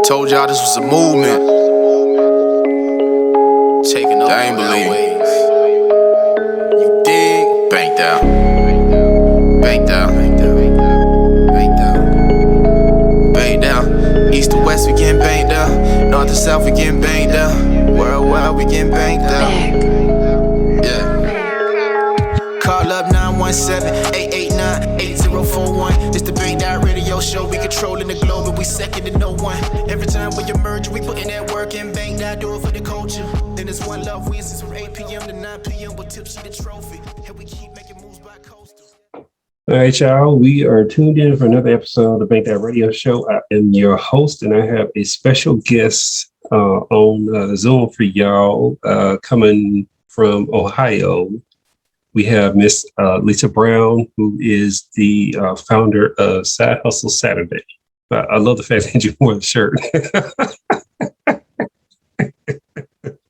Told y'all this was a movement. Taking over. I ain't believe. You dig? Bank down. Bank down. Bank down. Bank down. East to west, we getting banked down. North to south, we getting banked down. Worldwide, we getting banked down. Yeah. Call up 917-889-8041. This the Bank Down Radio Show. We controlling the globe and we second to no one. Every time we emerge, we put in that work and Bank Down, do it for the culture. Then it's One Love Wednesdays from 8 p.m. to 9 p.m. with Tipsy the Trophy. And we keep making moves by coastal. All right, y'all. We are tuned in for another episode of the Bank Down Radio Show. I am your host, and I have a special guest on Zoom for y'all coming from Ohio. We have Miss Lisa Brown, who is the founder of Side Hustle Saturday. I love the fact that you wore the shirt.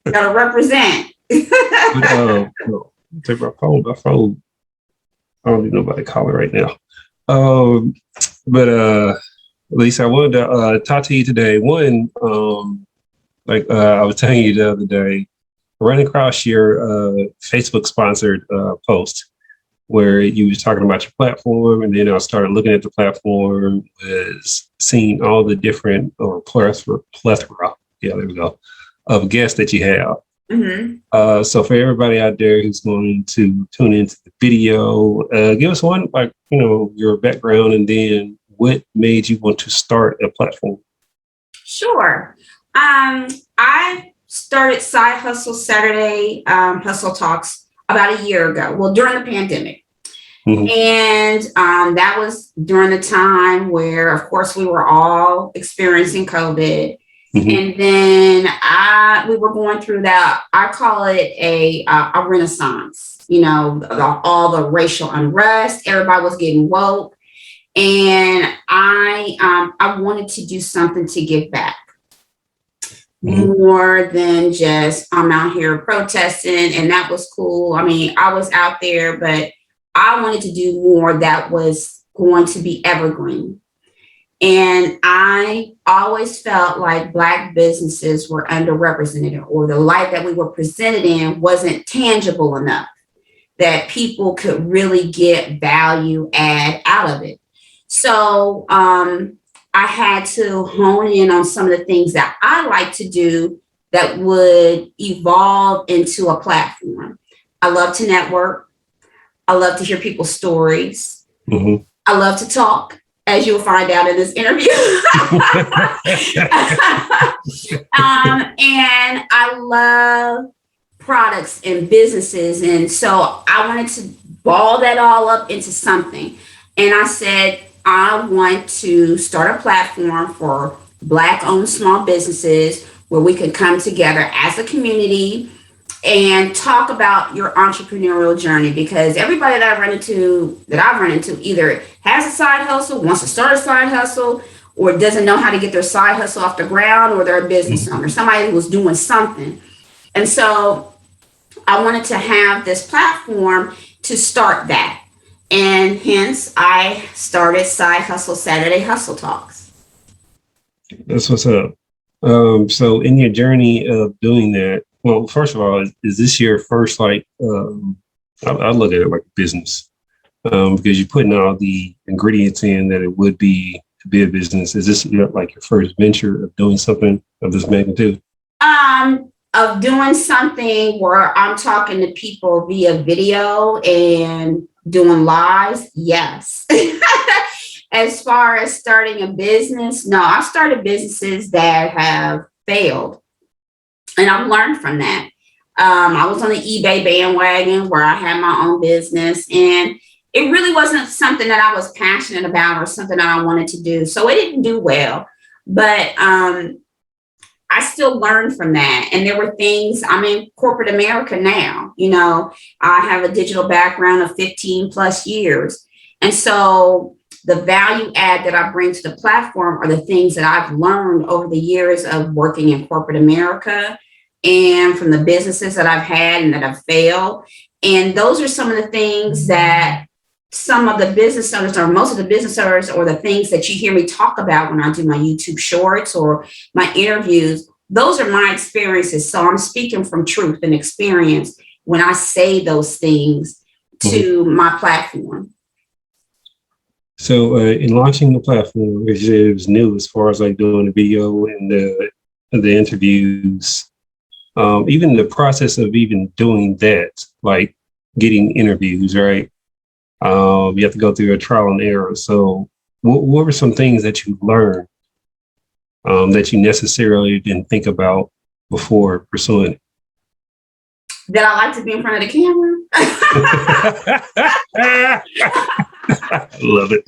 Gotta represent. Take my phone. I don't even know about the caller right now. Lisa, I wanted to talk to you today. One, I was telling you the other day, running across your Facebook sponsored post where you was talking about your platform, and then I started looking at the platform, was seeing all the different plethora, yeah, there we go, of guests that you have. Mm-hmm. So for everybody out there who's going to tune into the video, give us one, your background, and then what made you want to start a platform? Sure. I started Side Hustle Saturday Hustle Talks about a year ago. Well, during the pandemic. Mm-hmm. And that was during the time where, of course, we were all experiencing COVID. Mm-hmm. And then we were going through that. I call it a renaissance, all the racial unrest. Everybody was getting woke. And I wanted to do something to give back. More than just I'm out here protesting, and that was cool. I mean, I was out there, but I wanted to do more that was going to be evergreen. And I always felt like Black businesses were underrepresented, or the light that we were presented in wasn't tangible enough that people could really get value add out of it. So I had to hone in on some of the things that I like to do that would evolve into a platform. I love to network. I love to hear people's stories. Mm-hmm. I love to talk, as you'll find out in this interview. And I love products and businesses. And so I wanted to ball that all up into something. And I said, I want to start a platform for Black-owned small businesses where we can come together as a community and talk about your entrepreneurial journey, because everybody that I've run into either has a side hustle, wants to start a side hustle, or doesn't know how to get their side hustle off the ground, or they're a business owner, somebody who was doing something. And so I wanted to have this platform to start that. And hence I started Side Hustle Saturday Hustle Talks. That's what's up. So in your journey of doing that, well, first of all, is this your first, I look at it like a business, because you're putting all the ingredients in that it would be to be a business. Is this like your first venture of doing something of this magnitude? Of doing something where I'm talking to people via video and doing lives, yes. As far as starting a business, no, I've started businesses that have failed. And I've learned from that. I was on the eBay bandwagon where I had my own business, and it really wasn't something that I was passionate about or something that I wanted to do. So it didn't do well, but I still learned from that. And there were things, I'm in corporate America now, I have a digital background of 15 plus years. And so the value add that I bring to the platform are the things that I've learned over the years of working in corporate America and from the businesses that I've had and that have failed. And those are some of the things that some of the business owners or most of the business owners or the things that you hear me talk about when I do my YouTube shorts or my interviews, those are my experiences. So I'm speaking from truth and experience when I say those things to my platform. So in launching the platform, it was new as far as like doing the video and the interviews, even the process of even doing that, like getting interviews, right? You have to go through a trial and error. So what were some things that you learned that you necessarily didn't think about before pursuing it? That I like to be in front of the camera. I love it.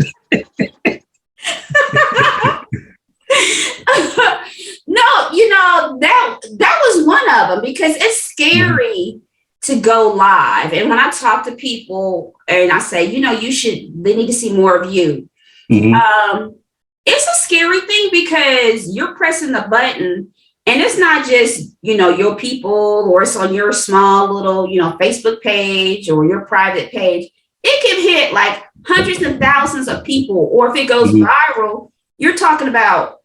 No, you know, that was one of them because it's scary to go live. And when I talk to people and I say, you know, they need to see more of you. It's a scary thing because you're pressing the button and it's not just, you know, your people or it's on your small little, you know, Facebook page or your private page. It can hit like hundreds and thousands of people, or if it goes viral, you're talking about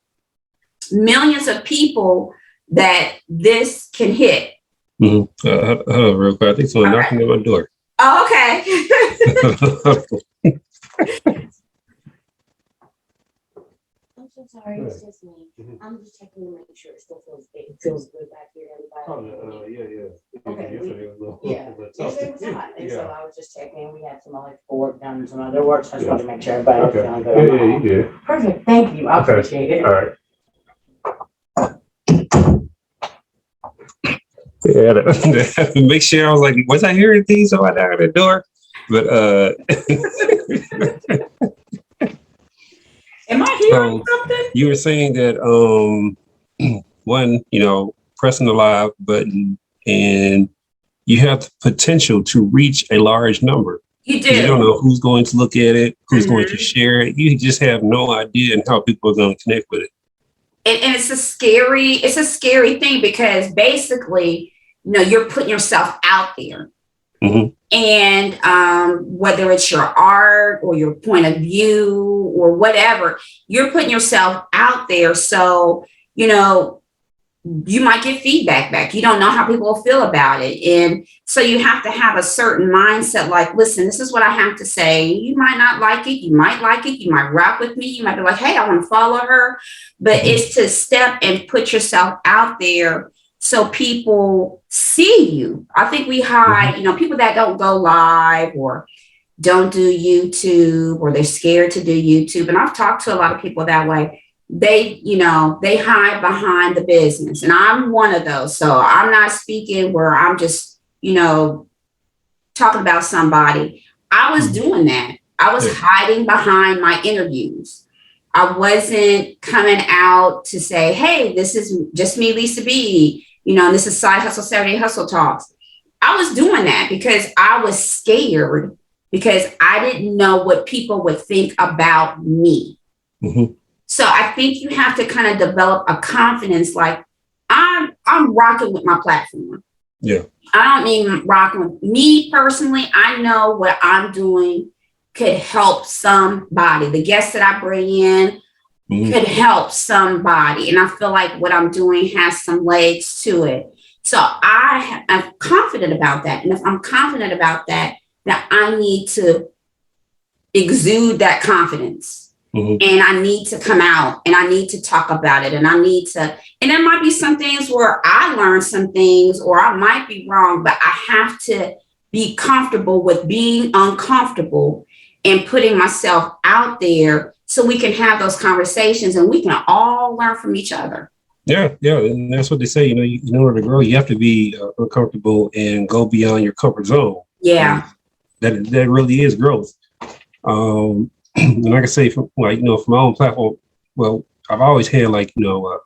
millions of people that this can hit. Real quick, I think someone knocking at my door. Oh, okay. I'm so sorry, it's just me. I'm just checking to make sure it still feels good back here. Okay. Yesterday was hot, and so I was just checking. We had some electrical work done and some other work, so I just wanted to make sure everybody was feeling good. Yeah, you did. Perfect, thank you. I appreciate it. All right. Yeah, make sure I was like, was I hearing things? So I knocked at the door, but Am I hearing something? You were saying that one, you know, pressing the live button and you have the potential to reach a large number. You do. You don't know who's going to look at it, who's going to share it. You just have no idea and how people are going to connect with it. And it's a scary thing because basically, you know, you're putting yourself out there. And whether it's your art or your point of view or whatever, you're putting yourself out there. So, you know, you might get feedback back. You don't know how people will feel about it. And so you have to have a certain mindset, like, listen, this is what I have to say. You might not like it. You might like it. You might rock with me. You might be like, hey, I want to follow her. But it's to step and put yourself out there so people see you. I think we hide, you know, people that don't go live or don't do YouTube or they're scared to do YouTube. And I've talked to a lot of people that way. They, you know, they hide behind the business. And I'm one of those. So I'm not speaking where I'm just, you know, talking about somebody. I was doing that. I was hiding behind my interviews. I wasn't coming out to say, hey, this is just me, Lisa B. You know, and this is Side Hustle Saturday Hustle Talks. I was doing that because I was scared because I didn't know what people would think about me. So I think you have to kind of develop a confidence, like I'm rocking with my platform. Yeah. I don't mean rocking with me personally. I know what I'm doing could help somebody. The guests that I bring in could help somebody. And I feel like what I'm doing has some legs to it. So I'm confident about that. And if I'm confident about that, that I need to exude that confidence. And I need to come out and I need to talk about it. And I need to, and there might be some things where I learn some things or I might be wrong, but I have to be comfortable with being uncomfortable and putting myself out there so we can have those conversations and we can all learn from each other. Yeah. And that's what they say, you know, in order to grow, you have to be uncomfortable and go beyond your comfort zone. Yeah. And that really is growth. And like I say, from my own platform, well, I've always had like, you know,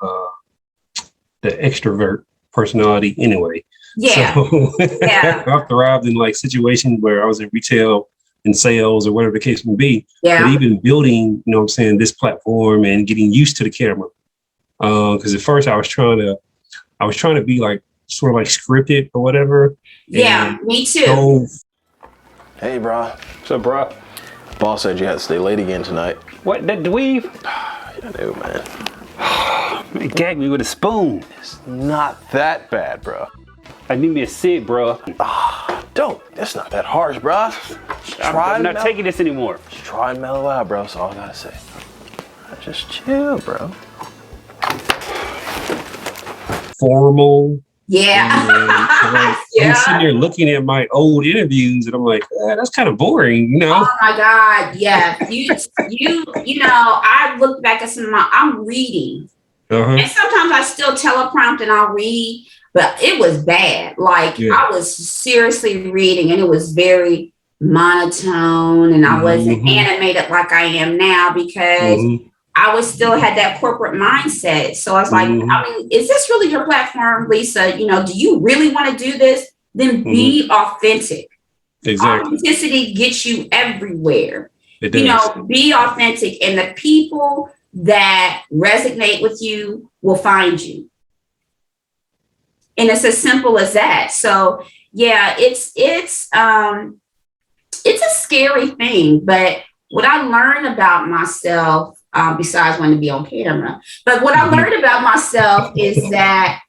the extrovert personality anyway. Yeah. So I've thrived in like situations where I was in retail and sales or whatever the case may be. Yeah. But even building, you know what I'm saying, this platform and getting used to the camera. Because at first I was trying to be like sort of like scripted or whatever. Yeah, me too. Hey, bro. What's up, bro? boss said you had to stay late again tonight. What, that dweeb? I do, man. He gagged me with a spoon. It's not that bad, bro. I need me a cig, bro. Don't. It's not that harsh, bro. I'm not taking this anymore. Just try and mellow out, bro. That's all I gotta say. Just chill, bro. Formal. Yeah. I'm sitting there looking at my old interviews, and I'm like, that's kind of boring, you know? Oh my God, yeah. You know, I look back at some of I'm reading. And sometimes I still teleprompt and I'll read, but it was bad. Like I was seriously reading and it was very monotone and I wasn't animated like I am now because I was still had that corporate mindset. So I was like, I mean, is this really your platform, Lisa? You know, do you really want to do this? Then be authentic. Exactly. Authenticity gets you everywhere. It does. You know, be authentic and the people that resonate with you will find you. And it's as simple as that. So yeah, it's a scary thing, but what I learned about myself, besides wanting to be on camera, but what I learned about myself is that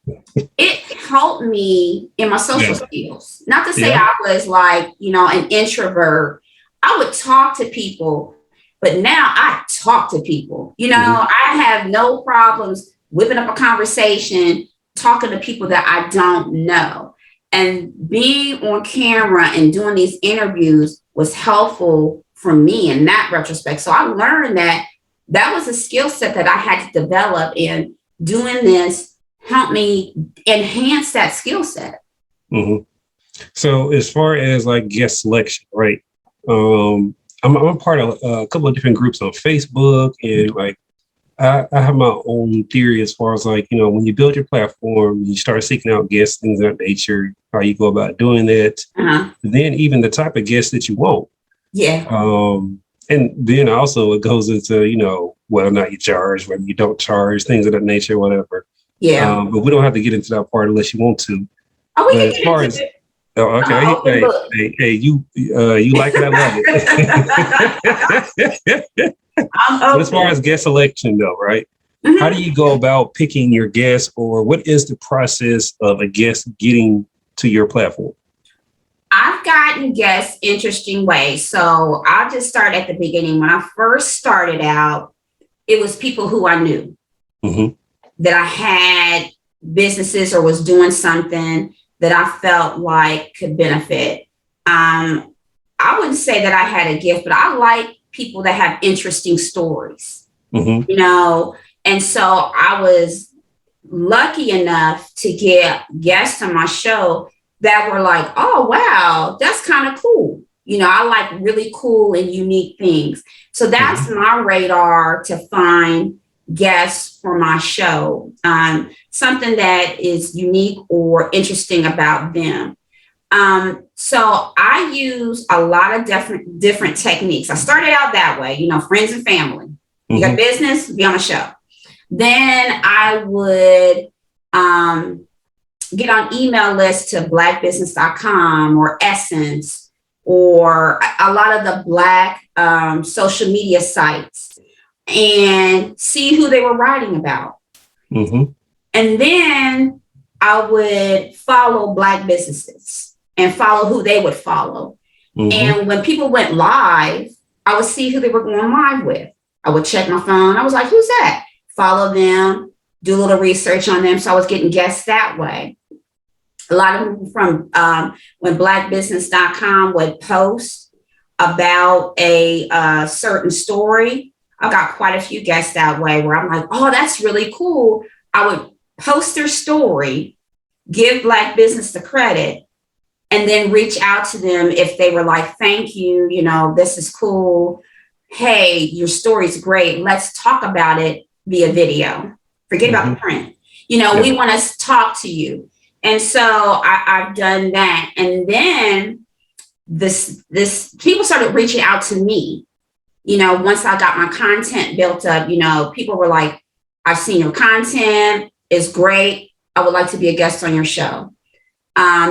it helped me in my social skills. Not to say I was like, you know, an introvert. I would talk to people, but now I talk to people. You know, I have no problems whipping up a conversation, talking to people that I don't know. And being on camera and doing these interviews was helpful for me in that retrospect. So I learned that was a skill set that I had to develop, and doing this helped me enhance that skill set. So as far as like guest selection, right? I'm a part of a couple of different groups on Facebook, and like I have my own theory as far as like, you know, when you build your platform, you start seeking out guests, things of that nature, how you go about doing that, then even the type of guests that you want. And then also it goes into, you know, whether or not you charge, whether you don't charge, things of that nature, whatever. But we don't have to get into that part unless you want to. Oh, we can get into it. Oh, okay. Hey, you like it? I love it. But as far as guest selection, though, right? How do you go about picking your guests, or what is the process of a guest getting to your platform? I've gotten guests interesting ways. So I'll just start at the beginning. When I first started out, it was people who I knew that I had businesses or was doing something that I felt like could benefit. I wouldn't say that I had a gift, but I like people that have interesting stories, you know? And so I was lucky enough to get guests on my show that were like, oh, wow, that's kind of cool. You know, I like really cool and unique things. So that's my radar to find guests for my show, something that is unique or interesting about them. So I use a lot of different techniques. I started out that way, you know, friends and family. You got business, be on a show. Then I would get on email lists to blackbusiness.com or Essence or a lot of the Black social media sites and see who they were writing about. And then I would follow Black businesses and follow who they would follow. And when people went live, I would see who they were going live with. I would check my phone. I was like, who's that? Follow them, do a little research on them. So I was getting guests that way. A lot of them from when blackbusiness.com would post about a certain story. I got quite a few guests that way where I'm like, oh, that's really cool. I would post their story, give Black business the credit, and then reach out to them if they were like, thank you, you know, this is cool. Hey, your story's great. Let's talk about it via video. Forget about the print. You know, we want to talk to you. And so I've done that. And then this people started reaching out to me. You know, once I got my content built up, you know, people were like, I've seen your content, it's great. I would like to be a guest on your show.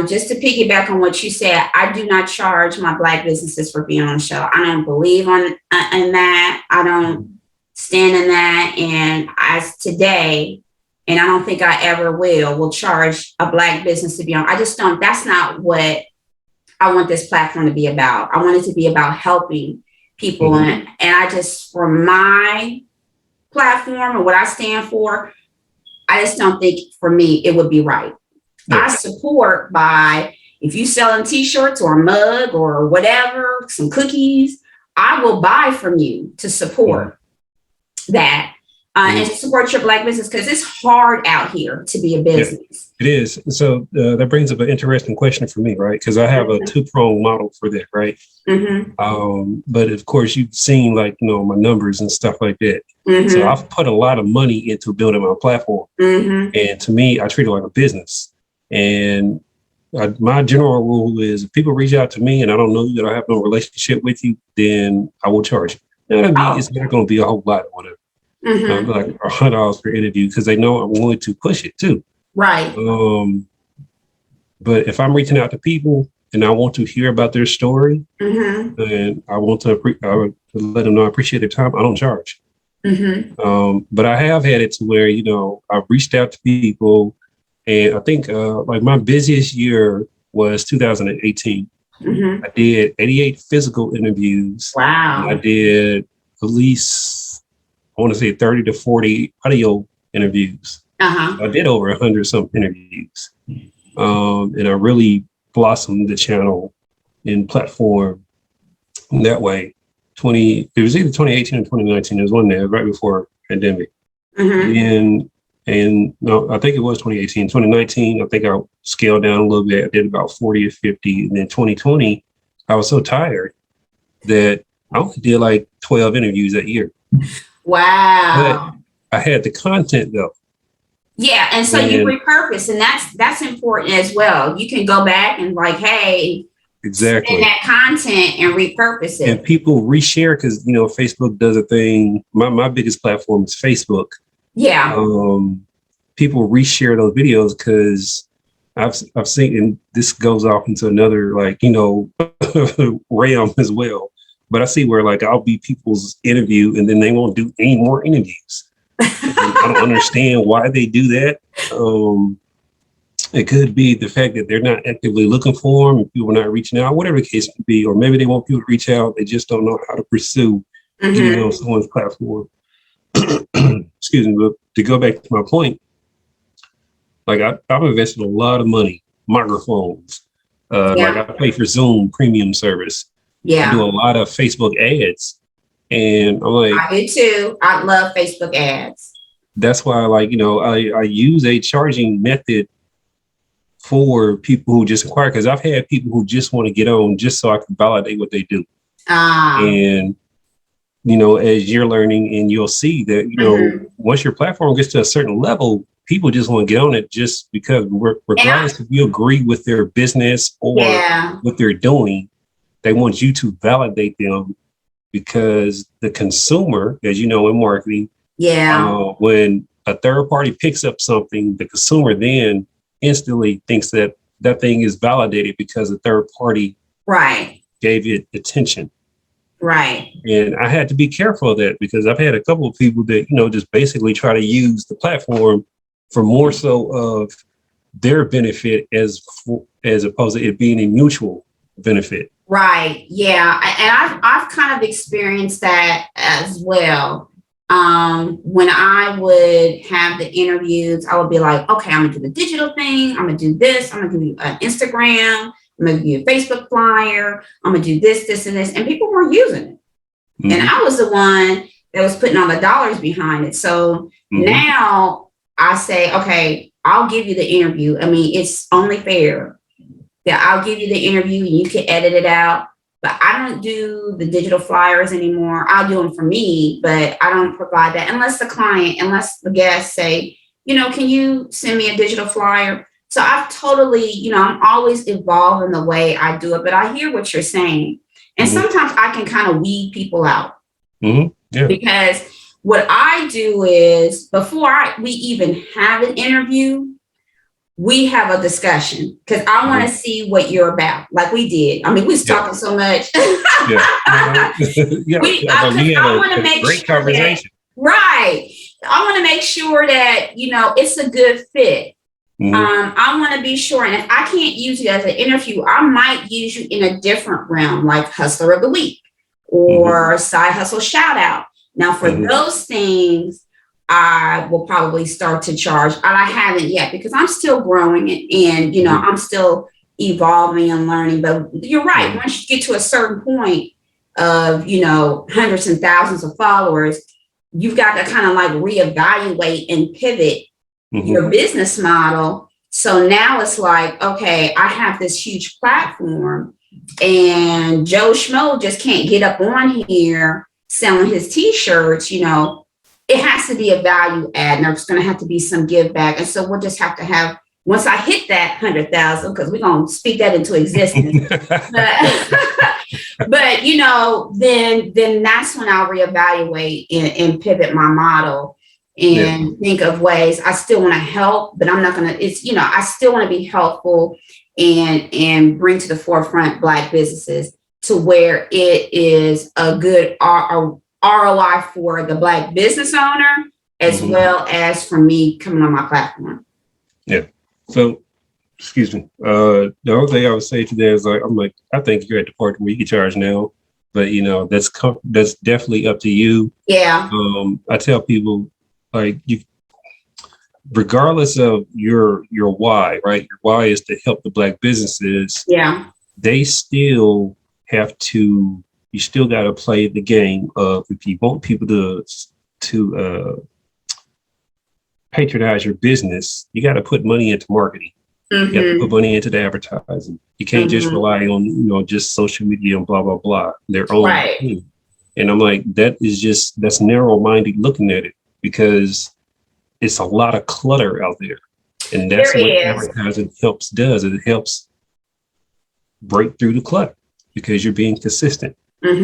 just to piggyback on what you said, I do not charge my Black businesses for being on the show. I don't believe in that. I don't stand in that. And as today, and I don't think I ever will charge a Black business to be on. I just don't. That's not what I want this platform to be about. I want it to be about helping people. And I just, for my platform and what I stand for, I just don't think for me it would be right. I support by, if you selling t-shirts or a mug or whatever, some cookies, I will buy from you to support that and to support your Black business, because it's hard out here to be a business. It is. So that brings up an interesting question for me, right? Because I have a two-pronged model for that, right? But of course, you've seen like, my numbers and stuff like that. So I've put a lot of money into building my platform. And to me, I treat it like a business. And my general rule is if people reach out to me and I don't know you, that I have no relationship with you, then I will charge you. It's not going to be a whole lot or whatever. Like $100 per interview, because they know I'm willing to push it too. Right. But if I'm reaching out to people and I want to hear about their story, and I want to let them know I appreciate their time, I don't charge. But I have had it to where, I've reached out to people. And I think like my busiest year was 2018. I did 88 physical interviews. Wow. I did at least, I want to say 30 to 40 audio interviews. I did over 100 some interviews. And I really blossomed the channel and platform that way. It was either 2018 or 2019. It was one there right before pandemic. And no, I think it was 2018. 2019, I think I scaled down a little bit. I did about 40 or 50. And then 2020, I was so tired that I only did like 12 interviews that year. Wow. But I had the content though. Yeah. And so you repurpose, and that's important as well. You can go back and like, hey, exactly, that content and repurpose it. And people reshare because, Facebook does a thing. My biggest platform is Facebook. Yeah. People reshare those videos because I've seen, and this goes off into another realm as well. But I see where like I'll be people's interview and then they won't do any more interviews. I don't understand why they do that. It could be the fact that they're not actively looking for them, people are not reaching out, whatever the case may be, or maybe they want people to reach out. They just don't know how to pursue getting on someone's platform. Excuse me, but to go back to my point, like I've invested a lot of money, microphones, like I pay for Zoom premium service. I do a lot of Facebook ads, and I'm like, I do too. I love Facebook ads. That's why, I use a charging method for people who just inquire, because I've had people who just want to get on just so I can validate what they do. And as you're learning, and you'll see that, once your platform gets to a certain level, people just want to get on it just because, regardless if you agree with their business or what they're doing, they want you to validate them, because the consumer, as you know, in marketing, when a third party picks up something, the consumer then instantly thinks that that thing is validated because the third party gave it attention. Right. And I had to be careful of that, because I've had a couple of people that, just basically try to use the platform for more so of their benefit as opposed to it being a mutual benefit. Right. Yeah. And I've kind of experienced that as well. When I would have the interviews, I would be like, okay, I'm gonna do the digital thing. I'm gonna do this. I'm gonna give you an Instagram. I'm gonna give you a Facebook flyer. I'm gonna do this, this, and this. And people were using it. And I was the one that was putting all the dollars behind it. So now I say, okay, I'll give you the interview. I mean, it's only fair that I'll give you the interview and you can edit it out. But I don't do the digital flyers anymore. I'll do them for me, but I don't provide that unless the guests say, can you send me a digital flyer? So I've totally, I'm always evolving the way I do it, but I hear what you're saying. And sometimes I can kind of weed people out because what I do is before we even have an interview, we have a discussion because I want to see what you're about. Like we did. I mean, we was talking so much. Yeah. I want to make great sure conversation. Right. I want to make sure that, it's a good fit. I want to be sure. And if I can't use you as an interview, I might use you in a different realm, like Hustler of the Week or Side Hustle Shout Out. Now, for those things, I will probably start to charge. And I haven't yet because I'm still growing and I'm still evolving and learning. But you're right. Once you get to a certain point of, hundreds and thousands of followers, you've got to kind of like reevaluate and pivot your business model. So now it's like, okay, I have this huge platform and Joe Schmo just can't get up on here selling his t-shirts. It has to be a value add, and there's going to have to be some give back. And so we'll just have to have, once I hit that 100,000, because we're going to speak that into existence. but then that's when I'll reevaluate and pivot my model and think of ways. I still want to help, but I'm not going to, I still want to be helpful and bring to the forefront Black businesses to where it is a good ROI for the Black business owner, as well as for me coming on my platform. Yeah. So, excuse me. The only thing I would say today is I think you're at the point where you can charge now, but that's definitely up to you. Yeah. I tell people regardless of your why, right? Your why is to help the Black businesses. Yeah. They still have to. You still got to play the game of, if you want people to patronize your business, you got to put money into marketing. You got to put money into the advertising. You can't just rely on, just social media and blah, blah, blah, their own thing. And I'm like, that's narrow-minded looking at it, because it's a lot of clutter out there. And that's what advertising does. It helps break through the clutter because you're being consistent. There's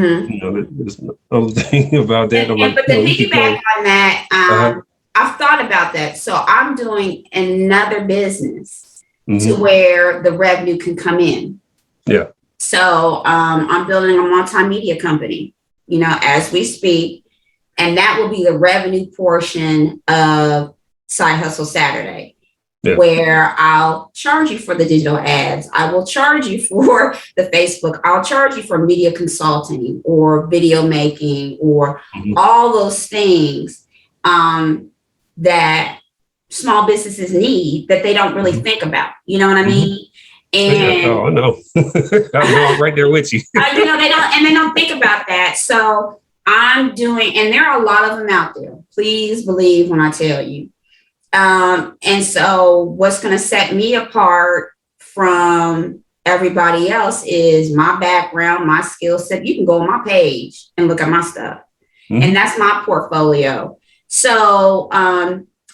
another thing about that. But to piggyback on that, I've thought about that. So I'm doing another business to where the revenue can come in. Yeah. So I'm building a multimedia company, as we speak, and that will be the revenue portion of Side Hustle Saturday. Yeah. Where I'll charge you for the digital ads. I will charge you for the Facebook. I'll charge you for media consulting or video making or all those things that small businesses need that they don't really think about. You know what I mean? And I know. I'm right there with you. they don't think about that. So I'm doing, and there are a lot of them out there. Please believe when I tell you. And so what's going to set me apart from everybody else is my background, my skill set. You can go on my page and look at my stuff. And that's my portfolio. So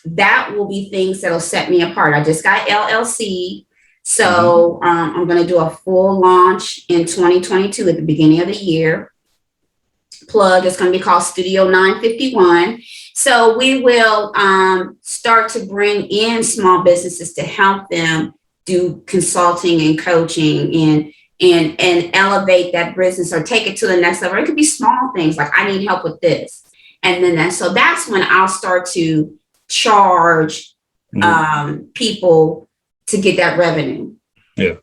that will be things that'll set me apart. I just got LLC. So I'm going to do a full launch in 2022 at the beginning of the year. Plug, it's going to be called Studio 951. So we will start to bring in small businesses to help them do consulting and coaching and elevate that business or take it to the next level. It could be small things like, I need help with this. And then so that's when I'll start to charge people to get that revenue. Yeah,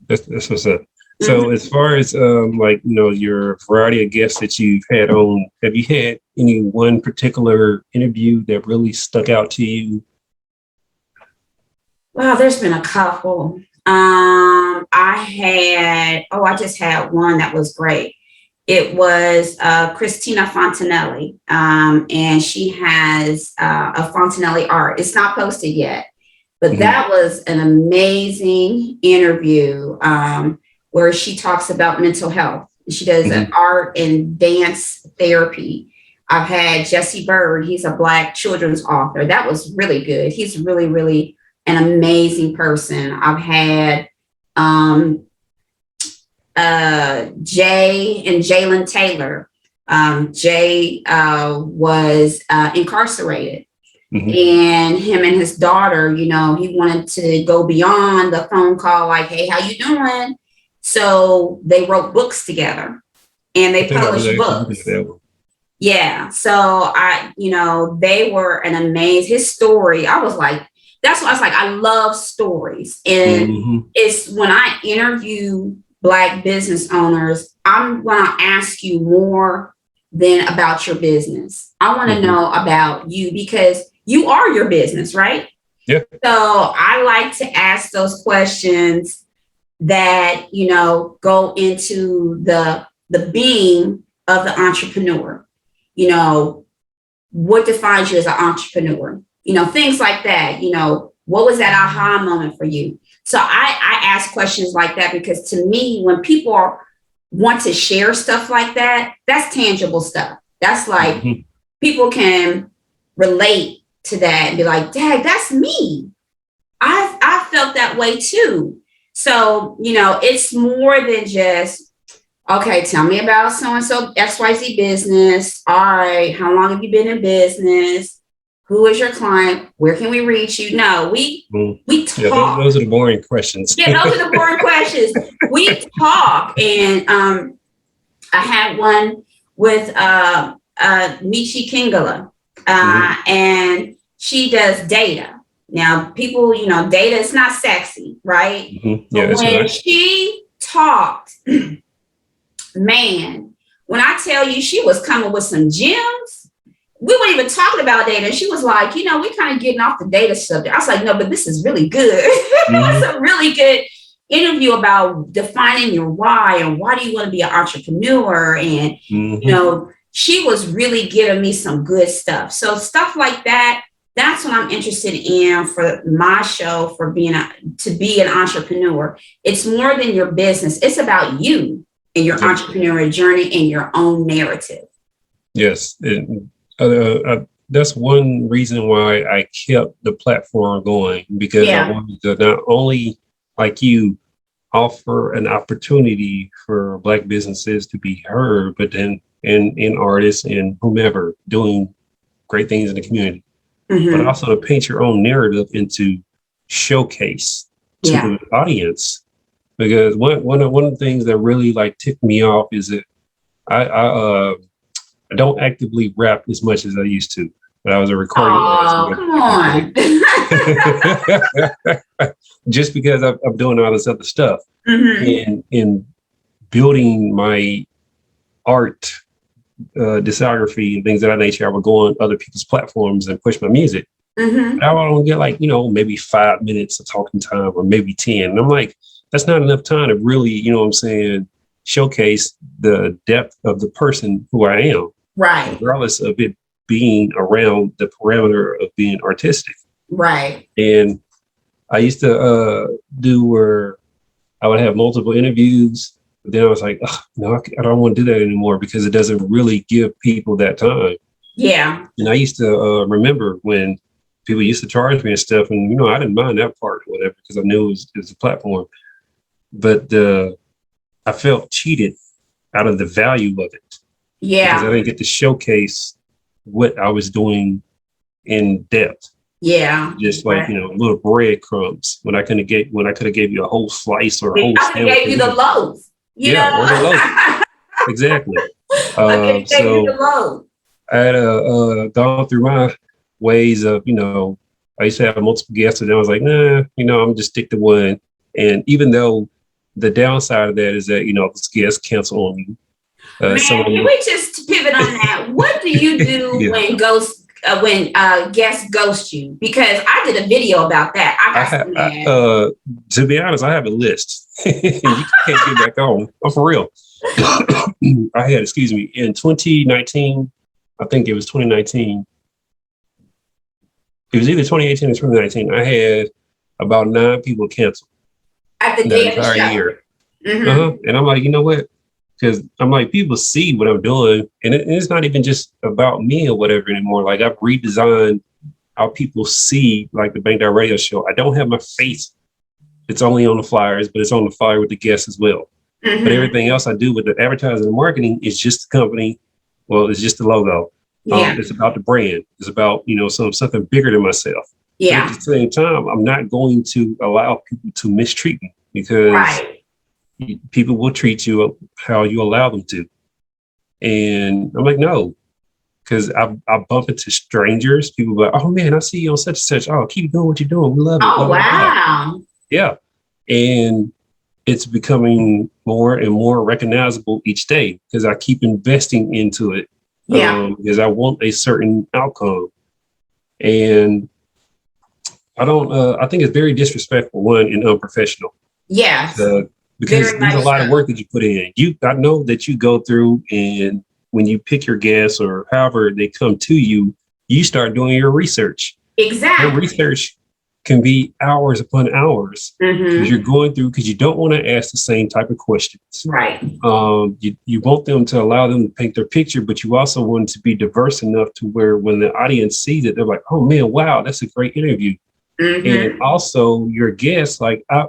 that's what's up. So as far as your variety of guests that you've had on, have you had any one particular interview that really stuck out to you? Well, there's been a couple. I just had one that was great. It was Christina Fontanelli, and she has a Fontanelli art. It's not posted yet, but that was an amazing interview. Where she talks about mental health. She does an art and dance therapy. I've had Jesse Bird. He's a Black children's author. That was really good. He's really, really an amazing person. I've had Jay and Jalen Taylor. Jay was incarcerated. And him and his daughter, he wanted to go beyond the phone call, like, hey, how you doing? So they wrote books together and they published books. Yeah. So they were an amazing, his story. I was like, that's why I was like, I love stories. And it's when I interview Black business owners, I'm going to ask you more than about your business. I want to know about you because you are your business, right? Yeah. So I like to ask those questions that, go into the being of the entrepreneur. What defines you as an entrepreneur? Things like that. What was that aha moment for you? So I ask questions like that because to me, when people want to share stuff like that, that's tangible stuff. That's like people can relate to that and be like, Dad, that's me. I felt that way too. So, it's more than just, okay, tell me about so-and-so XYZ business. All right, how long have you been in business? Who is your client? Where can we reach you? No, we talk. Yeah, those are the boring questions. Yeah, those are the boring questions. We talk. And I had one with Michi Kingala. And she does data. Now, people, data is not sexy, right? Yeah, but when nice. she talked, man, when I tell you she was coming with some gems, we weren't even talking about data. She was like, we kind of getting off the data subject. I was like, no, but this is really good. It was a really good interview about defining your why and why do you want to be an entrepreneur? And, she was really giving me some good stuff. So stuff like that, that's what I'm interested in for my show, for to be an entrepreneur. It's more than your business. It's about you and your entrepreneurial journey and your own narrative. Yes. That's one reason why I kept the platform going, because I wanted to not only, like you, offer an opportunity for Black businesses to be heard, but then in artists and whomever doing great things in the community, but also to paint your own narrative and to showcase to the audience. Because one of the things that really ticked me off is that I don't actively rap as much as I used to, but I was a recording artist. Come on. Just because I'm doing all this other stuff and in building my art discography and things of that nature, I would go on other people's platforms and push my music. I would get maybe 5 minutes of talking time or maybe 10. And I'm like, that's not enough time to really, showcase the depth of the person who I am. Right. Regardless of it being around the parameter of being artistic. Right. And I used to do where I would have multiple interviews, but then I was like, no, I don't want to do that anymore because it doesn't really give people that time. Yeah. And I used to remember when people used to charge me and stuff, and I didn't mind that part or whatever because I knew it was a platform. But I felt cheated out of the value of it. Yeah. Because I didn't get to showcase what I was doing in depth. Yeah. Just little breadcrumbs when I could have gave you a whole slice or a whole I could have gave you the loaf. Or the loaf. Exactly. I gave you the loaf. I had gone through my ways of, I used to have multiple guests, and I was like, nah, I'm just stick to one. And even though the downside of that is that, those guests cancel on you. Man, can we just pivot on that? What do you do when guests ghost you? Because I did a video about that. To be honest, I have a list. You can't get back on. I'm for real. I had, in 2019, I think it was 2019. It was either 2018 or 2019. I had about 9 people cancel at the day of the show. Year. And I'm like, you know what? Because I'm like, people see what I'm doing, and it's not even just about me or whatever anymore. Like, I've redesigned how people see the Banged Out Radio Show. I don't have my face. It's only on the flyers, but it's on the flyer with the guests as well. But everything else I do with the advertising and marketing is just the company. Well, it's just the logo. Yeah. It's about the brand. It's about, something bigger than myself. Yeah. But at the same time, I'm not going to allow people to mistreat me because people will treat you how you allow them to. And I'm like, no, because I bump into strangers. People are like, oh man, I see you on such and such. Oh, keep doing what you're doing. We love it. Oh, blah, blah, blah. wow. Yeah. And it's becoming more and more recognizable each day because I keep investing into it. Because I want a certain outcome. And I think it's very disrespectful, one, and unprofessional. Yes. Because there's a lot of work that you put in. I know that you go through, and when you pick your guests or however they come to you, you start doing your research. Exactly. Your research can be hours upon hours because you're going through, because you don't want to ask the same type of questions. Right. You want them to allow them to paint their picture, but you also want to be diverse enough to where when the audience sees it, they're like, oh man, wow, that's a great interview. And also your guests, like I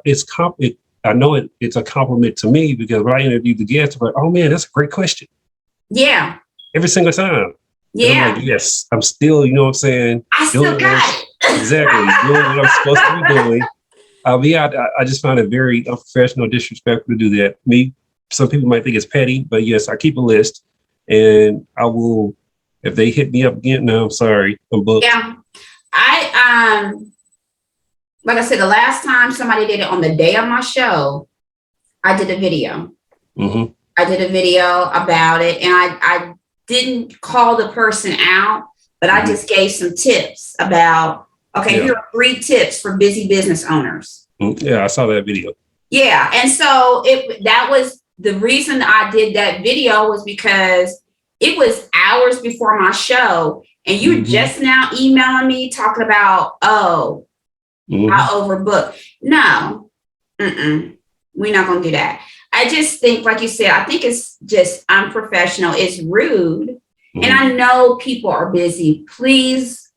know it's a compliment to me because when I interview the guests, I'm like, oh man, that's a great question. Yeah. Every single time. Yeah. And I'm like, yes, I'm still, you know what I'm saying? I still got it. Exactly. Doing what I'm supposed to be doing. I just find it very unprofessional, disrespectful to do that. Some people might think it's petty, but yes, I keep a list and I will, if they hit me up again, no, I'm sorry, I'm booked. Yeah. Like I said, the last time somebody did it on the day of my show, I did a video. I did a video about it, and I didn't call the person out, but I just gave some tips about, here are 3 tips for busy business owners. Yeah, I saw that video. Yeah. And so that was the reason I did that video, was because it was hours before my show, and you're just now emailing me talking about, I overbooked. No, we're not going to do that. I just think, like you said, I think it's just unprofessional. It's rude. And I know people are busy. Please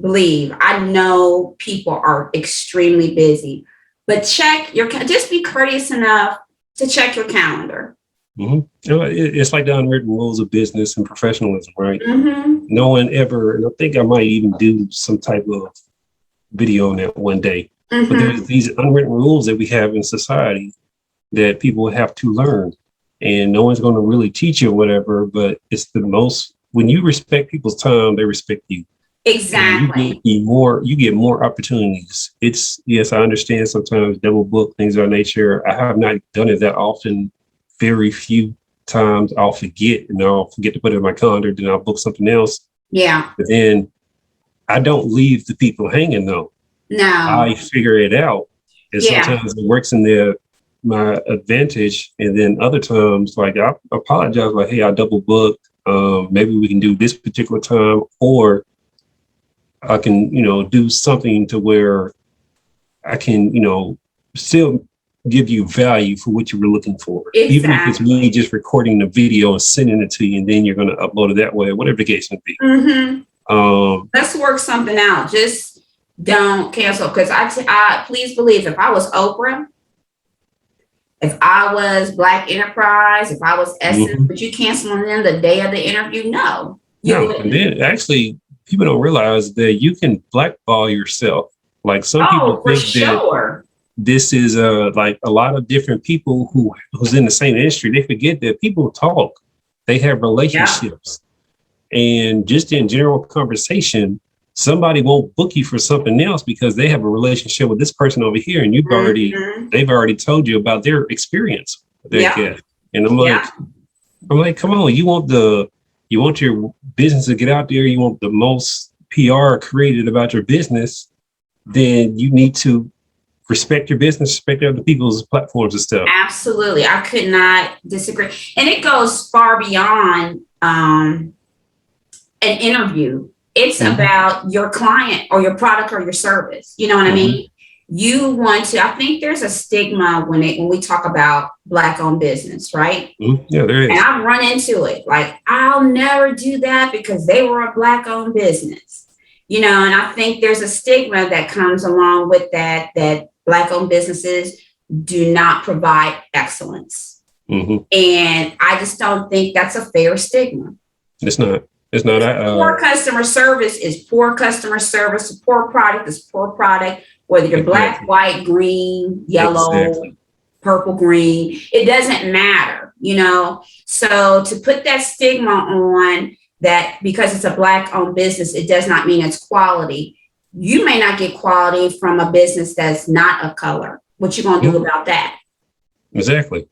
believe, I know people are extremely busy, but just be courteous enough to check your calendar. It's like the unwritten rules of business and professionalism, right? No one ever, and I think I might even do some type of video on that one day. But there's these unwritten rules that we have in society that people have to learn, and no one's going to really teach you or whatever, but it's when you respect people's time, they respect you. Exactly. You get more opportunities. Yes, I understand sometimes double book, things of that nature. I have not done it that often. Very few times I'll forget to put it in my calendar, then I'll book something else. Yeah. But then I don't leave the people hanging though. No. I figure it out. And sometimes it works in my advantage. And then other times, like I apologize, like, hey, I double booked. Maybe we can do this particular time, or I can, do something to where I can, still give you value for what you were looking for. Exactly. Even if it's me just recording the video and sending it to you, and then you're going to upload it that way, whatever the case may be. Let's work something out. Just don't cancel. Because I please believe, if I was Oprah, if I was Black Enterprise, if I was Essence, but you canceling them the day of the interview? No. And then actually, people don't realize that you can blackball yourself. Like some people think that this is like a lot of different people who's in the same industry. They forget that people talk, they have relationships, and just in general conversation, somebody won't book you for something else because they have a relationship with this person over here, and they've already told you about their experience with their guest. And I'm like, come on, you want your business to get out there, you want the most PR created about your business, then you need to respect your business, respect other people's platforms and stuff. Absolutely. I could not disagree. And it goes far beyond an interview. It's about your client or your product or your service. You know what I mean? You want to, I think there's a stigma when we talk about Black owned business, right? Yeah, there is. And I've run into it. Like, I'll never do that because they were a Black owned business. And I think there's a stigma that comes along with that Black owned businesses do not provide excellence. And I just don't think that's a fair stigma. It's not. It's not. Poor customer service is poor customer service. A poor product is poor product. Whether you're black, white, green, yellow, purple, green, it doesn't matter, you know. So to put that stigma on that because it's a black owned business, it does not mean it's quality. You may not get quality from a business that's not of color. What you gonna do about that? Exactly.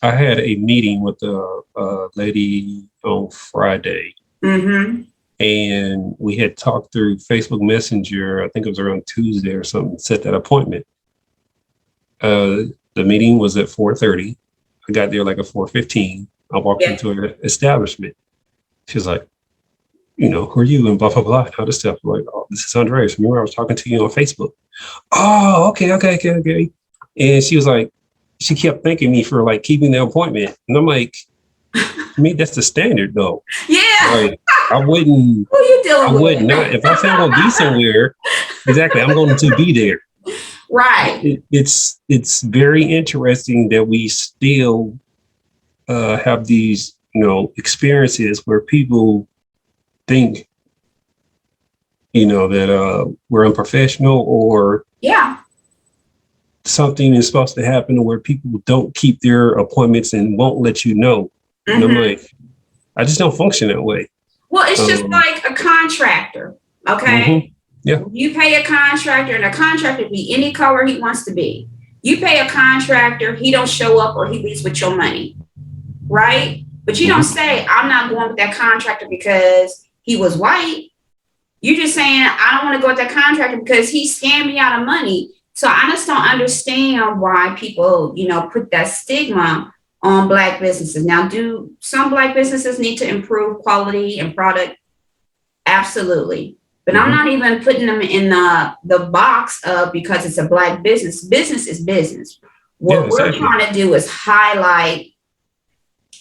I had a meeting with a lady on Friday, and we had talked through Facebook Messenger. I think it was around Tuesday or something. Set that appointment. The meeting was at 4:30. I got there like at 4:15. I walked into an establishment. She was like, you know, who are you? And blah, blah, blah. And all this stuff. I'm like, oh, this is Andreas. Remember I was talking to you on Facebook. Oh, okay. And she was like, she kept thanking me for like keeping the appointment. And I'm like, to me, that's the standard though. Yeah. Like, I wouldn't, who you dealing with? would not. If I said I'm gonna be somewhere, exactly, I'm going to be there. Right. It's very interesting that we still have these, you know, experiences where people think, you know, that we're unprofessional or something is supposed to happen where people don't keep their appointments and won't let you know. And I'm like, I just don't function that way. Well, it's just like a contractor. Okay. Yeah. You pay a contractor, and a contractor be any color he wants to be. You pay a contractor, he don't show up or he leaves with your money. Right. But you don't say, I'm not going with that contractor because he was white. You're just saying, I don't want to go with that contractor because he scammed me out of money. So I just don't understand why people, you know, put that stigma on Black businesses. Now, do some Black businesses need to improve quality and product? Absolutely. But I'm not even putting them in the box of because it's a Black business. Business is business. What we're trying to do is highlight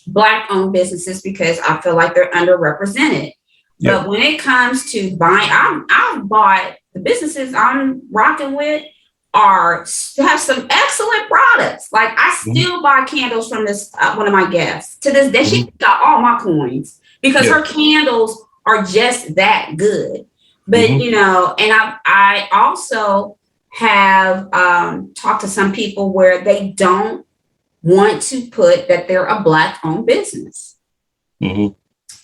Black-owned businesses because I feel like they're underrepresented. Yep. But when it comes to buying, I've bought the businesses I'm rocking with have some excellent products. Like I still buy candles from this one of my guests to this day. She got all my coins because her candles are just that good. But you know, and I also have talked to some people where they don't want to put that they're a Black-owned business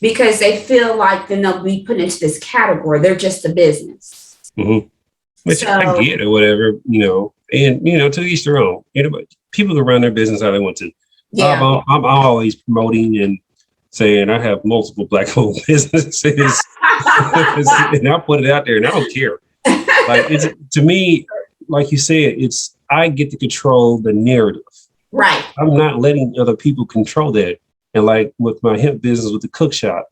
because they feel like then they'll be put into this category. They're just a business. Which I get or whatever, you know, and, you know, to each their own, you know, but people can run their business how they want to. Yeah. I'm always promoting and saying I have multiple Black-owned businesses and I put it out there and I don't care. Like, it's, to me, like you said, I get to control the narrative. Right. I'm not letting other people control that. And like with my hemp business with the cook shop,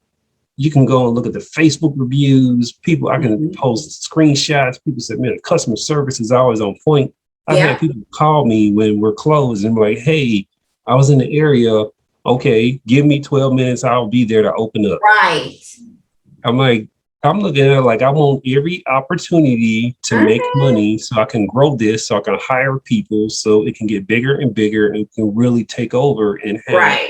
you can go and look at the Facebook reviews. People, I can post screenshots. People say, man, the customer service is always on point. I've had people call me when we're closed and be like, hey, I was in the area. Okay, give me 12 minutes. I'll be there to open up. Right. I'm like, I'm looking at it like I want every opportunity to make money so I can grow this, so I can hire people, so it can get bigger and bigger and can really take over and have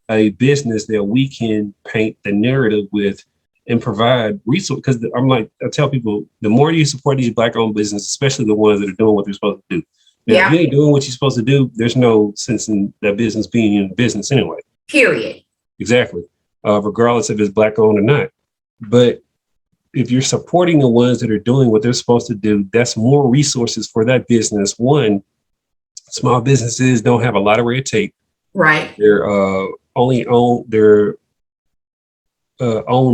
a business that we can paint the narrative with and provide resources. Because I'm like, I tell people, the more you support these Black-owned businesses, especially the ones that are doing what they're supposed to do. Now, if you ain't doing what you're supposed to do, there's no sense in that business being in business anyway. Period. Exactly. Regardless if it's Black-owned or not. But if you're supporting the ones that are doing what they're supposed to do, that's more resources for that business. One, small businesses don't have a lot of red tape. Right. They're owned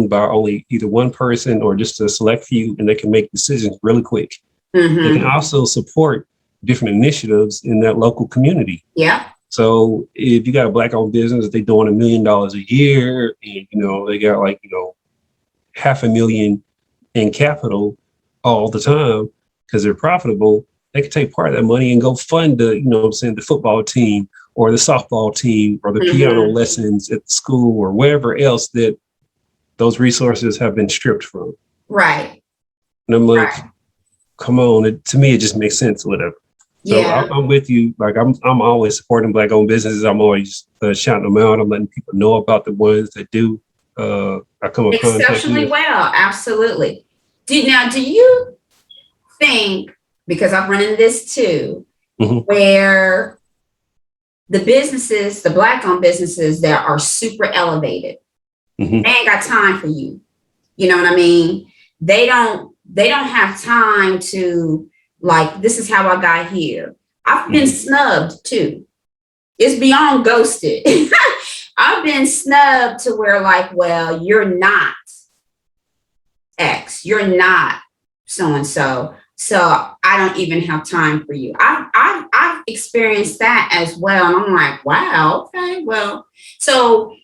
by only either one person or just a select few, and they can make decisions really quick. They can also support different initiatives in that local community. Yeah. So if you got a Black-owned business, they're doing $1 million a year, and you know they got like $500,000 in capital all the time because they're profitable. They can take part of that money and go fund the football team or the softball team or the piano lessons at the school or wherever else that those resources have been stripped from. Right. And I'm like, come on, to me, it just makes sense or whatever. So I'm with you. Like I'm always supporting Black-owned businesses. I'm always shouting them out. I'm letting people know about the ones that do I come in contact Exceptionally with. well, absolutely. Do you think, because I've run into this too, where the businesses, the Black-owned businesses that are super elevated, they ain't got time for you. You know what I mean? They don't have time to, like, this is how I got here. I've been snubbed too. It's beyond ghosted. I've been snubbed to where, like, well, you're not X, you're not so and so, so I don't even have time for you. I've experienced that as well, and I'm like, wow, okay, well, so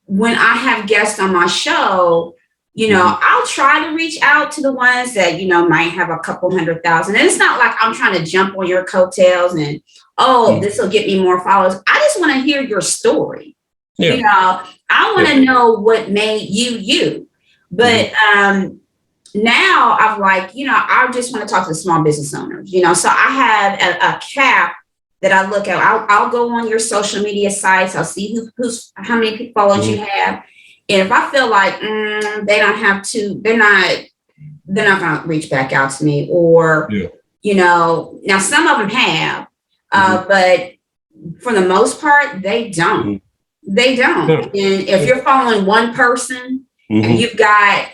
when I have guests on my show, you know, I'll try to reach out to the ones that, you know, might have a couple 100,000. And it's not like I'm trying to jump on your coattails and, oh, this will get me more followers. I just want to hear your story. Yeah. You know, I want to know what made you you. But now I'm like, you know, I just want to talk to the small business owners, you know, so I have a cap that I look at. I'll go on your social media sites. I'll see how many followers you have. And if I feel like they don't have to, they're not going to reach back out to me, or, you know, now some of them have, but for the most part, they don't. They don't. And if you're following one person and you've got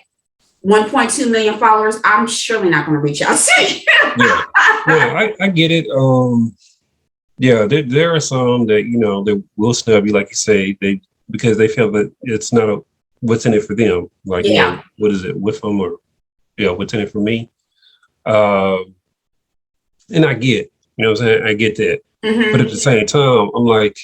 1.2 million followers, I'm surely not going to reach out to you. I get it. There are some that, you know, that will snub you, like you say, because they feel that it's not what's in it for them. Like, you know, what is it with them, or, you know, what's in it for me? And I get, you know what I'm saying? I get that. But at the same time, I'm like,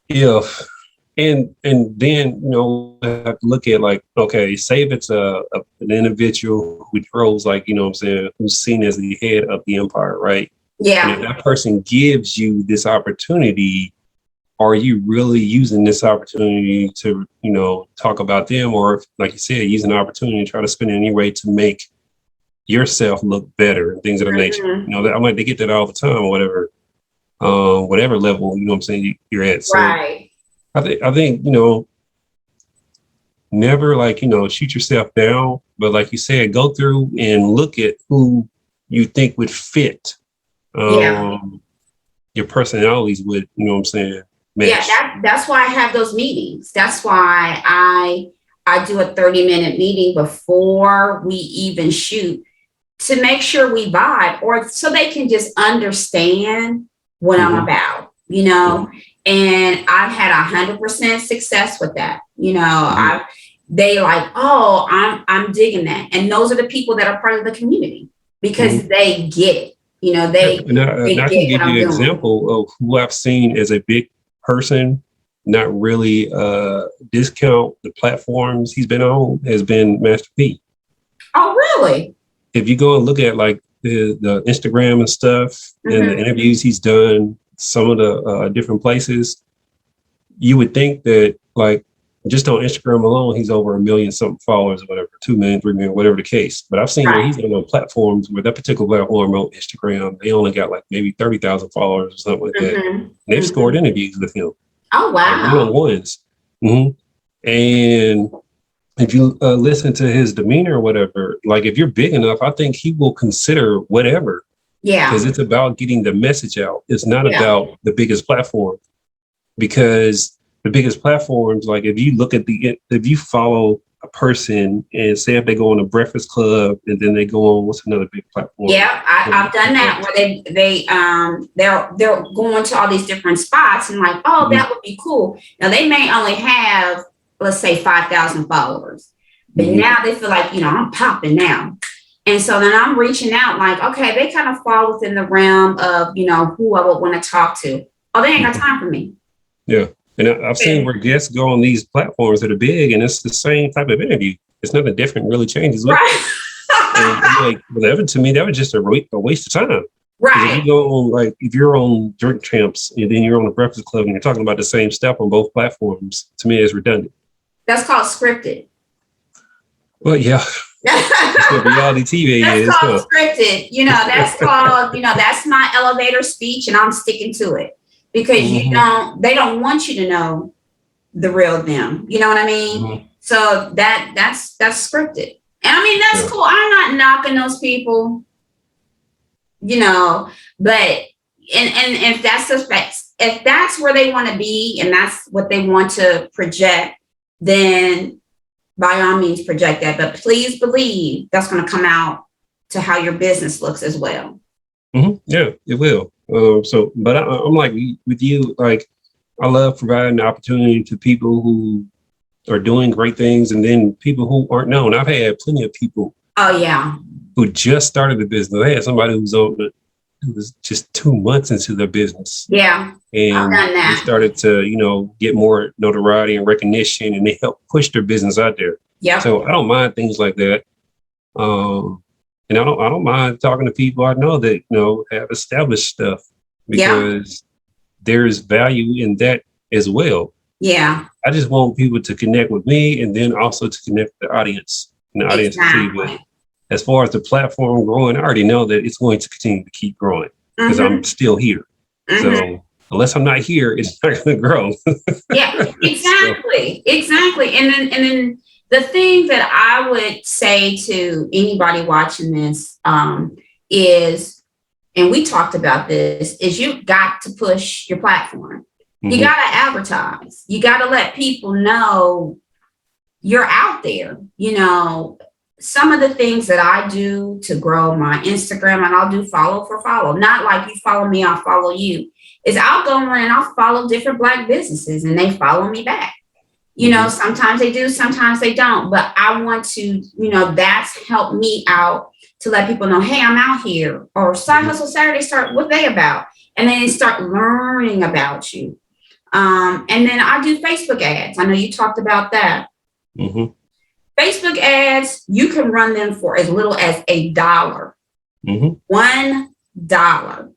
and then, you know, I have to look at, like, okay, say if it's an individual who throws, like, you know what I'm saying, who's seen as the head of the empire, right? Yeah. And if that person gives you this opportunity, are you really using this opportunity to, you know, talk about them? Or if, like you said, using the opportunity to try to spin it any way to make yourself look better and things of that nature. You know, I'm like, they get that all the time, or whatever level, you know what I'm saying, you're at. So I think, you know, never, like, you know, shoot yourself down, but like you said, go through and look at who you think would fit your personalities with, you know what I'm saying? Match. Yeah, that's why I have those meetings. That's why I do a 30-minute meeting before we even shoot, to make sure we vibe, or so they can just understand what I'm about, you know. And I've had 100% success with that. You know, they like, oh, I'm digging that. And those are the people that are part of the community, because they get it. You know, they I can give you an example of who I've seen as a big person not really discount the platforms he's been on, has been Master P. Oh, really? If you go and look at, like, the Instagram and stuff, and the interviews he's done, some of the different places, you would think that, like, just on Instagram alone, he's over 1 million something followers, or whatever, 2 million, 3 million, whatever the case. But I've seen where he's on platforms where that particular platform on Instagram, they only got like maybe 30,000 followers or something like that. And they've scored interviews with him. Oh, wow. Like one-on-ones. And if you listen to his demeanor or whatever, like, if you're big enough, I think he will consider whatever. Yeah. Because it's about getting the message out. It's not about the biggest platform. Because the biggest platforms, like, if you look at if you follow a person and say if they go on a Breakfast Club and then they go on, what's another big platform? Yeah, I've done that, where they're going to all these different spots and like, oh, that would be cool. Now they may only have, let's say, 5,000 followers, but now they feel like, you know, I'm popping now. And so then I'm reaching out like, okay, they kind of fall within the realm of, you know, who I would want to talk to. Oh, they ain't got time for me. Yeah. And I've seen where guests go on these platforms that are big, and it's the same type of interview. It's nothing different, really changes. Right. And like, whatever, to me, that was just a waste of time. Right. If you go on, like, if you're on Drink Champs and then you're on the Breakfast Club and you're talking about the same stuff on both platforms, to me, it's redundant. That's called scripted. Well, yeah. That's what reality TV is. That's called scripted. You know, that's called, you know, that's my elevator speech, and I'm sticking to it. Because they don't want you to know the real them. You know what I mean? Mhm. So that's scripted. And I mean, that's cool. I'm not knocking those people, you know, but and if that's the facts, if that's where they want to be and that's what they want to project, then by all means project that. But please believe that's going to come out to how your business looks as well. Yeah, it will. But I'm like with you, like I love providing the opportunity to people who are doing great things and then people who aren't known. I've had plenty of people Oh yeah. who just started the business. I had somebody who was just 2 months into their business. Yeah. And I've done that. they started to, get more notoriety and recognition, and they help push their business out there. Yeah. So I don't mind things like that. And I don't mind talking to people I know that, have established stuff because there's value in that as well. Yeah. I just want people to connect with me and then also to connect with the audience and the audience to see. But as far as the platform growing, I already know that it's going to continue to keep growing because I'm still here. So unless I'm not here, it's not going to grow. Yeah, exactly. Exactly. And then the thing that I would say to anybody watching this is, and we talked about this, is you've got to push your platform. You got to advertise. You got to let people know you're out there. Some of the things that I do to grow my Instagram, and I'll do follow for follow, not like you follow me, I'll follow you, is I'll go in and I'll follow different Black businesses and they follow me back. Sometimes they do, sometimes they don't. But I want to, that's helped me out to let people know, hey, I'm out here. Or Side Hustle Saturday what they about? And then they start learning about you. And then I do Facebook ads. I know you talked about that. Facebook ads, you can run them for as little as $1. $1.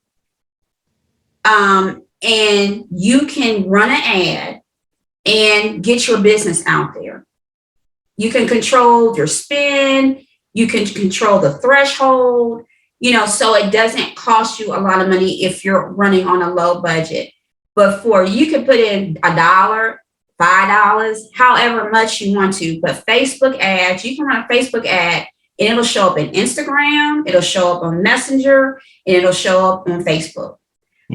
And you can run an ad and get your business out there. You can control your spend. You can control the threshold, so it doesn't cost you a lot of money if you're running on a low budget. But you can put in $1, $5, however much you want to. But Facebook ads, you can run a Facebook ad and it'll show up in Instagram, it'll show up on Messenger, and it'll show up on Facebook.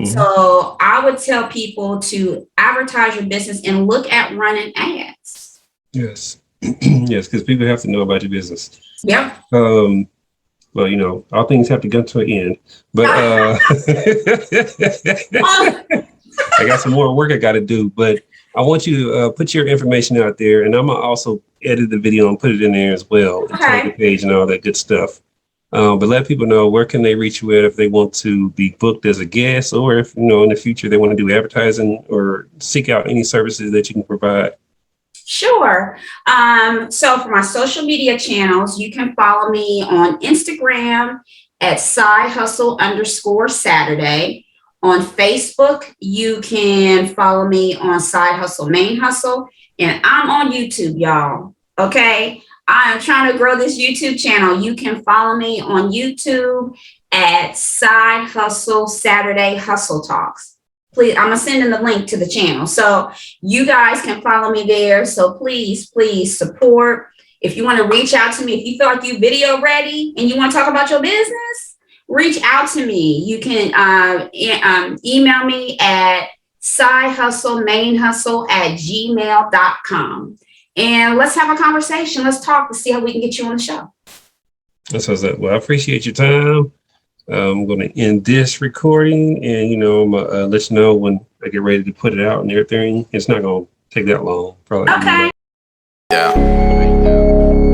So I would tell people to advertise your business and look at running ads. Yes. Yes, because people have to know about your business. Yep. Well, all things have to come to an end. But I got some more work I got to do. But I want you to put your information out there, and I'm going to also edit the video and put it in there as well, and tag the page and all that good stuff. But let people know where can they reach you at if they want to be booked as a guest, or if, in the future they want to do advertising or seek out any services that you can provide. Sure. So for my social media channels, you can follow me on Instagram at @sidehustle_Saturday. On Facebook, you can follow me on Side Hustle Main Hustle. And I'm on YouTube, y'all. Okay. I am trying to grow this YouTube channel. You can follow me on YouTube at Side Hustle Saturday Hustle Talks. Please, I'm going to send in the link to the channel. So you guys can follow me there. So please support. If you want to reach out to me, if you feel like you're video ready and you want to talk about your business, reach out to me. You can email me at sidehustlemainhustle@gmail.com. And let's have a conversation. Let's talk to see how we can get you on the show. That's what's up. Well, I appreciate your time. I'm going to end this recording, and I'm going to let you know when I get ready to put it out and everything. It's not going to take that long. Probably. Okay. Down.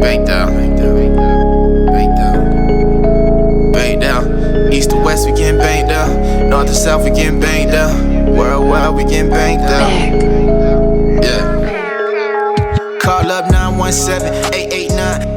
Bank down. Bank down. Bank down. East to west, we getting banked down. North to south, we getting banked down. Worldwide, we getting banked down. Yeah. Call up 917-889.